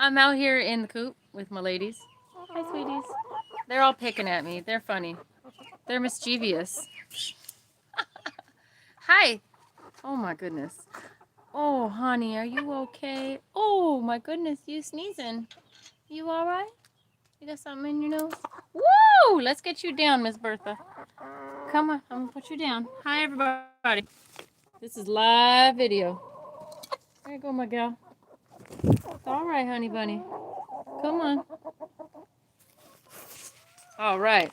I'm out here in the coop with my ladies. Hi, sweeties. They're all picking at me. They're funny. They're mischievous. Hi. Oh my goodness. Oh, honey, are you okay? Oh my goodness, you sneezing. You all right? You got something in your nose? Woo! Let's get you down, Miss Bertha. Come on, I'm gonna put you down. Hi, everybody. This is live video. There you go, my gal. It's all right, honey bunny. Come on. All right.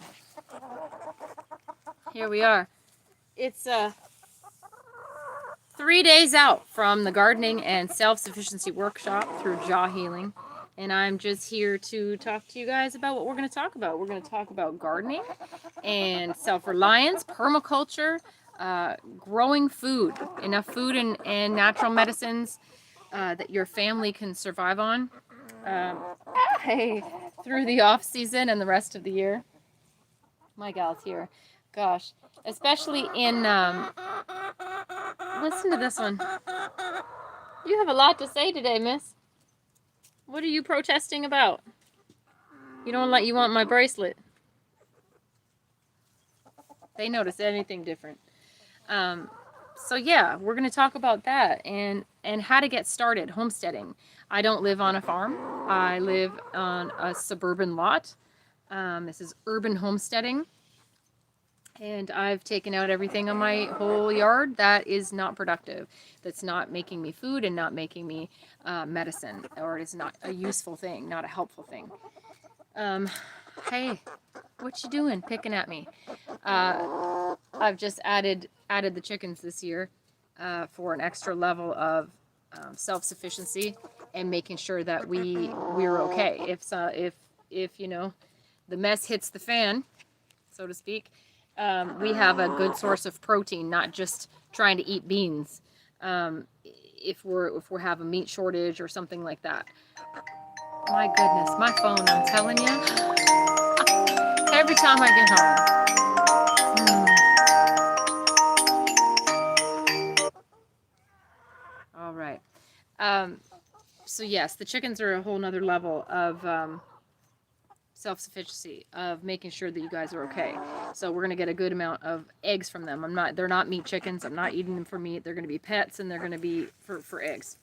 Here we are. It's 3 days out from the gardening and self-sufficiency workshop through jahealing, and I'm just here to talk to you guys about what we're going to talk about. We're going to talk about gardening and self-reliance, permaculture, growing food, enough food and natural medicines that your family can survive on hey, through the off season and the rest of the year. My gal's here. Gosh, especially in listen to this one. You have a lot to say today, miss. What are you protesting about? You want my bracelet. They notice anything different. So yeah, we're going to talk about that and how to get started homesteading. I don't live on a farm. I live on a suburban lot. This is urban homesteading. And I've taken out everything on my whole yard that is not productive, that's not making me food and not making me medicine, or it is not a useful thing, not a helpful thing. Hey, what you doing picking at me? I've just added the chickens this year for an extra level of self-sufficiency and making sure that we're okay. If you know the mess hits the fan, so to speak, we have a good source of protein, not just trying to eat beans. If we have a meat shortage or something like that. My goodness, my phone, I'm telling you, every time I get home. All right. So yes, the chickens are a whole nother level of self-sufficiency, of making sure that you guys are okay. So we're going to get a good amount of eggs from them. They're not meat chickens. I'm not eating them for meat. They're going to be pets, and they're going to be for eggs.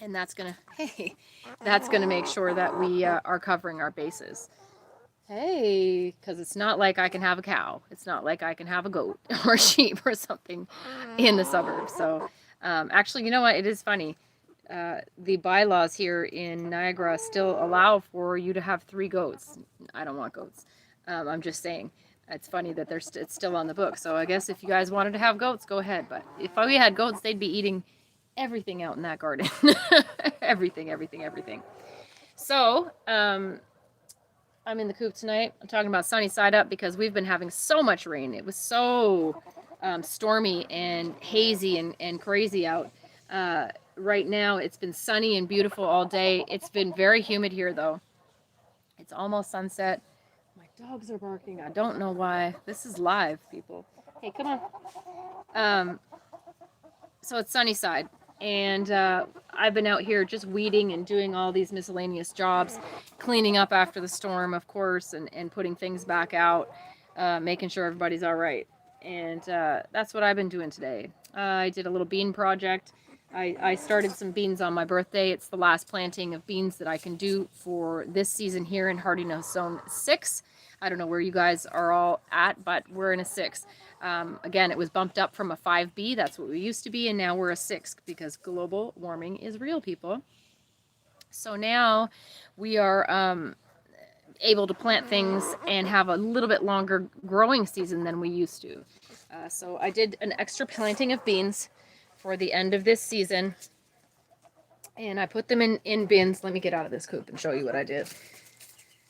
And that's going to make sure that we are covering our bases. Hey, because it's not like I can have a cow. It's not like I can have a goat or a sheep or something in the suburbs. So actually, you know what? It is funny. The bylaws here in Niagara still allow for you to have 3 goats. I don't want goats. I'm just saying. It's funny that it's still on the book. So I guess if you guys wanted to have goats, go ahead. But if we had goats, they'd be eating everything out in that garden. everything. So I'm in the coop tonight. I'm talking about sunny side up because we've been having so much rain. It was so stormy and hazy and crazy out. Right now it's been sunny and beautiful all day. It's been very humid here though. It's almost sunset. My dogs are barking. I don't know why. This is live, people. Hey, come on. So it's sunny side. And I've been out here just weeding and doing all these miscellaneous jobs, cleaning up after the storm, of course, and putting things back out, making sure everybody's all right. And that's what I've been doing today. I did a little bean project. I started some beans on my birthday. It's the last planting of beans that I can do for this season here in Hardiness Zone 6. I don't know where you guys are all at, but we're in a 6. Again, it was bumped up from a 5B. That's what we used to be, and now we're a 6 because global warming is real, people. So now we are able to plant things and have a little bit longer growing season than we used to. So I did an extra planting of beans for the end of this season, and I put them in bins. Let me get out of this coop and show you what I did.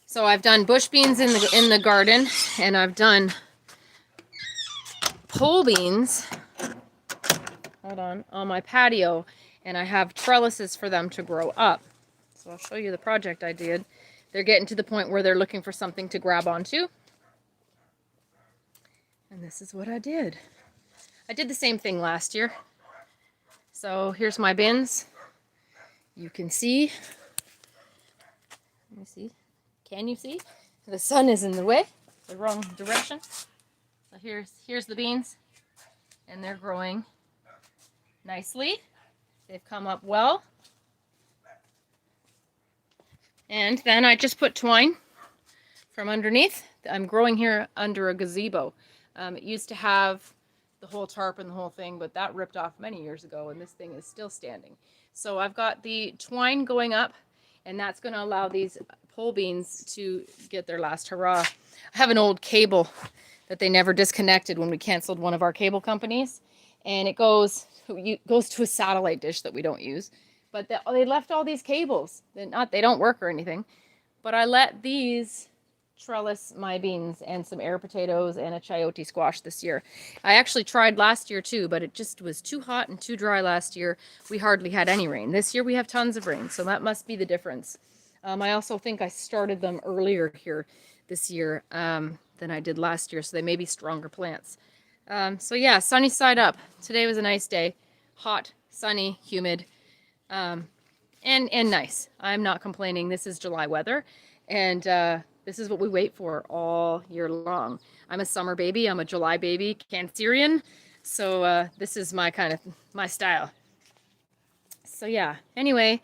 So I've done bush beans in the garden, and I've done pole beans, hold on my patio, and I have trellises for them to grow up. So I'll show you the project I did. They're getting to the point where they're looking for something to grab onto. And this is what I did. I did the same thing last year. So here's my bins. You can see Let me see. Can you see? The sun is in the way, the wrong direction. So here's the beans, and they're growing nicely. They've come up well. And then I just put twine from underneath. I'm growing here under a gazebo. It used to have the whole tarp and the whole thing, but that ripped off many years ago, and this thing is still standing. So I've got the twine going up, and that's going to allow these pole beans to get their last hurrah. I have an old cable that they never disconnected when we canceled one of our cable companies, and it goes to a satellite dish that we don't use. But they left all these cables. They don't work or anything, but I let these trellis my beans and some air potatoes and a chayote squash this year. I actually tried last year too, but it just was too hot and too dry last year. We hardly had any rain. This year we have tons of rain, so that must be the difference. I also think I started them earlier here this year than I did last year, so they may be stronger plants. So yeah, sunny side up. Today was a nice day. Hot, sunny, humid, and nice. I'm not complaining. This is July weather, and this is what we wait for all year long. I'm a summer baby. I'm a July baby, Cancerian. So this is my style. So yeah, anyway,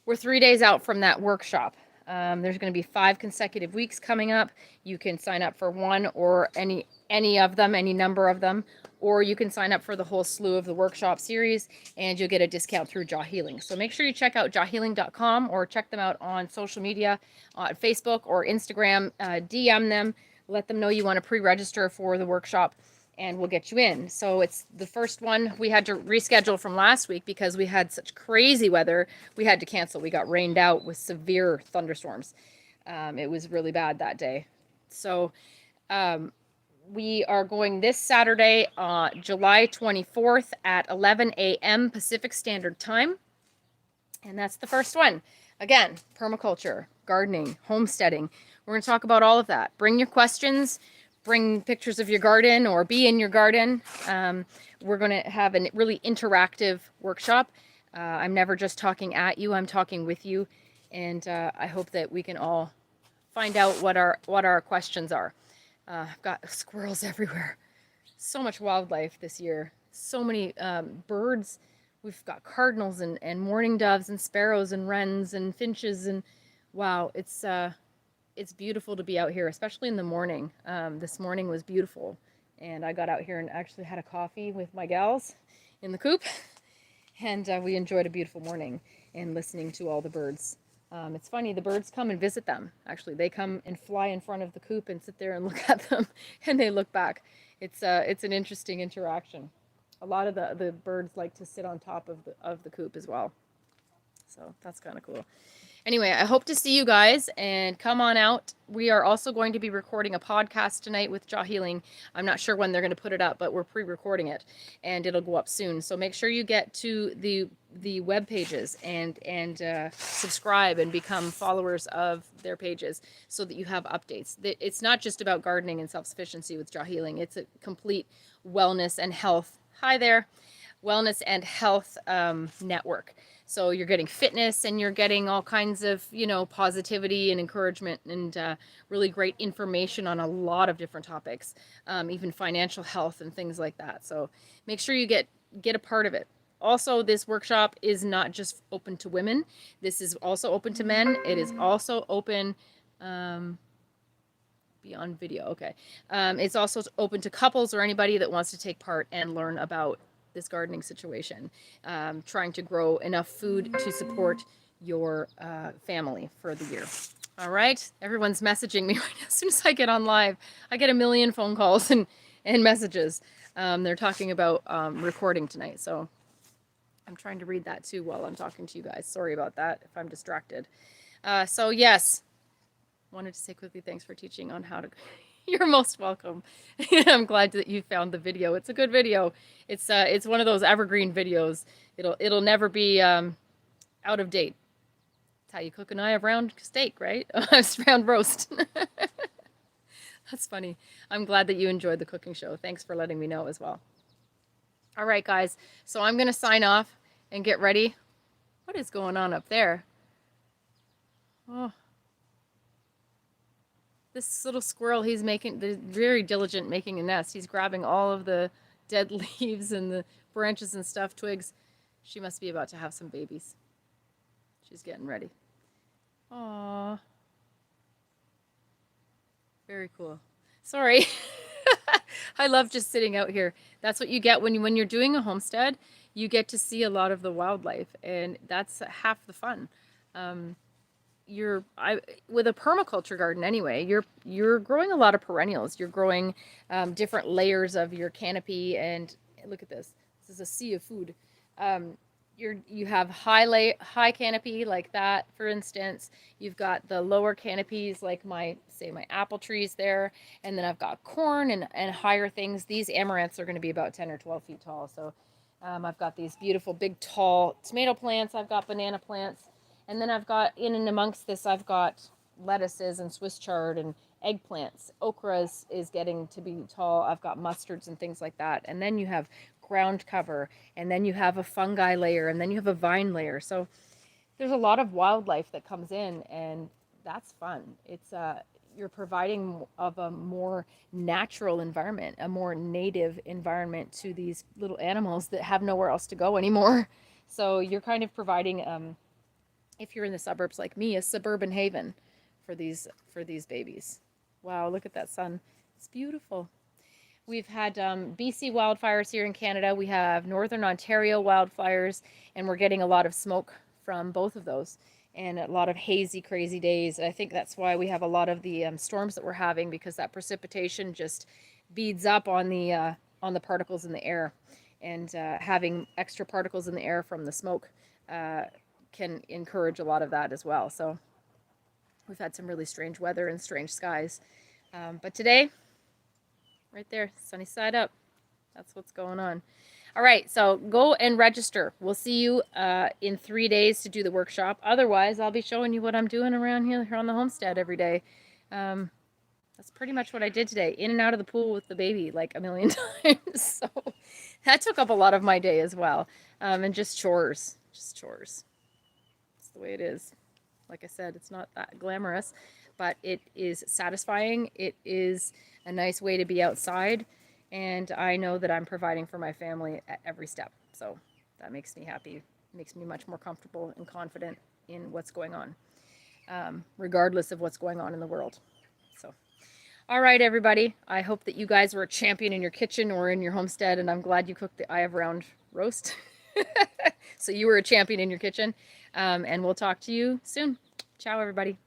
we're 3 days out from that workshop. There's going to be 5 consecutive weeks coming up. You can sign up for one or any of them, any number of them, or you can sign up for the whole slew of the workshop series, and you'll get a discount through Jahealing. So make sure you check out jahealing.com or check them out on social media, on Facebook or Instagram. DM them, let them know you want to pre-register for the workshop, and we'll get you in. So it's the first one. We had to reschedule from last week because we had such crazy weather. We had to cancel. We got rained out with severe thunderstorms. It was really bad that day. So we are going this Saturday, July 24th at 11 a.m. Pacific Standard Time. And that's the first one. Again, permaculture, gardening, homesteading. We're going to talk about all of that. Bring your questions. Bring pictures of your garden or be in your garden. We're going to have a really interactive workshop. I'm never just talking at you. I'm talking with you. And I hope that we can all find out what our questions are. I've got squirrels everywhere. So much wildlife this year. So many birds. We've got cardinals and mourning doves and sparrows and wrens and finches. And wow, it's beautiful to be out here, especially in the morning. This morning was beautiful. And I got out here and actually had a coffee with my gals in the coop. And we enjoyed a beautiful morning and listening to all the birds. It's funny, the birds come and visit them. Actually, they come and fly in front of the coop and sit there and look at them, and they look back. It's an interesting interaction. A lot of the birds like to sit on top of the coop as well. So that's kind of cool. Anyway, I hope to see you guys and come on out. We are also going to be recording a podcast tonight with Jahealing. I'm not sure when they're going to put it up, but we're pre-recording it and it'll go up soon. So make sure you get to the web pages and subscribe and become followers of their pages so that you have updates. It's not just about gardening and self-sufficiency with Jahealing. It's a complete wellness and health. Hi there. Wellness and health network. So you're getting fitness and you're getting all kinds of, positivity and encouragement and really great information on a lot of different topics, even financial health and things like that. So make sure you get a part of it. Also, this workshop is not just open to women. This is also open to men. It is also open beyond video. Okay. It's also open to couples or anybody that wants to take part and learn about this gardening situation, trying to grow enough food to support your family for the year. All right, everyone's messaging me right now. As soon as I get on live, I get a million phone calls and messages. They're talking about recording tonight, so I'm trying to read that too while I'm talking to you guys. Sorry about that if I'm distracted. So yes, wanted to say quickly thanks for teaching on how to. You're most welcome. I'm glad that you found the video. It's a good video. It's one of those evergreen videos. It'll never be out of date. That's how you cook an eye of round steak, right? Round roast. That's funny. I'm glad that you enjoyed the cooking show. Thanks for letting me know as well. All right, guys. So I'm going to sign off and get ready. What is going on up there? Oh. This little squirrel, he's very diligent making a nest. He's grabbing all of the dead leaves and the branches and stuff, twigs. She must be about to have some babies. She's getting ready. Aww. Very cool. Sorry. I love just sitting out here. That's what you get when you're doing a homestead. You get to see a lot of the wildlife, and that's half the fun. With a permaculture garden anyway, you're growing a lot of perennials. You're growing different layers of your canopy, and look at this. This is a sea of food. You have high canopy like that, for instance. You've got the lower canopies like my apple trees there, and then I've got corn and higher things. These amaranths are going to be about 10 or 12 feet tall. So I've got these beautiful big tall tomato plants. I've got banana plants. And then I've got, in and amongst this, I've got lettuces and Swiss chard and eggplants. Okra is getting to be tall. I've got mustards and things like that. And then you have ground cover, and then you have a fungi layer, and then you have a vine layer. So there's a lot of wildlife that comes in, and that's fun. It's you're providing of a more natural environment, a more native environment to these little animals that have nowhere else to go anymore. So you're kind of providing if you're in the suburbs like me, a suburban haven for these babies. Wow, look at that sun. It's beautiful. We've had BC wildfires here in Canada. We have Northern Ontario wildfires, and we're getting a lot of smoke from both of those, and a lot of hazy, crazy days. I think that's why we have a lot of the storms that we're having, because that precipitation just beads up on the particles in the air, and having extra particles in the air from the smoke can encourage a lot of that as well. So we've had some really strange weather and strange skies. But today, right there, sunny side up. That's what's going on. All right, so go and register. We'll see you in 3 days to do the workshop. Otherwise, I'll be showing you what I'm doing around here on the homestead every day. That's pretty much what I did today. In and out of the pool with the baby like a million times. So that took up a lot of my day as well. And just chores. It's the way it is. Like I said, it's not that glamorous, but it is satisfying. It is a nice way to be outside, and I know that I'm providing for my family at every step. So that makes me happy. It makes me much more comfortable and confident in what's going on, regardless of what's going on in the world. So, all right, everybody. I hope that you guys were a champion in your kitchen or in your homestead, and I'm glad you cooked the eye of round roast. So you were a champion in your kitchen, and we'll talk to you soon. Ciao, everybody.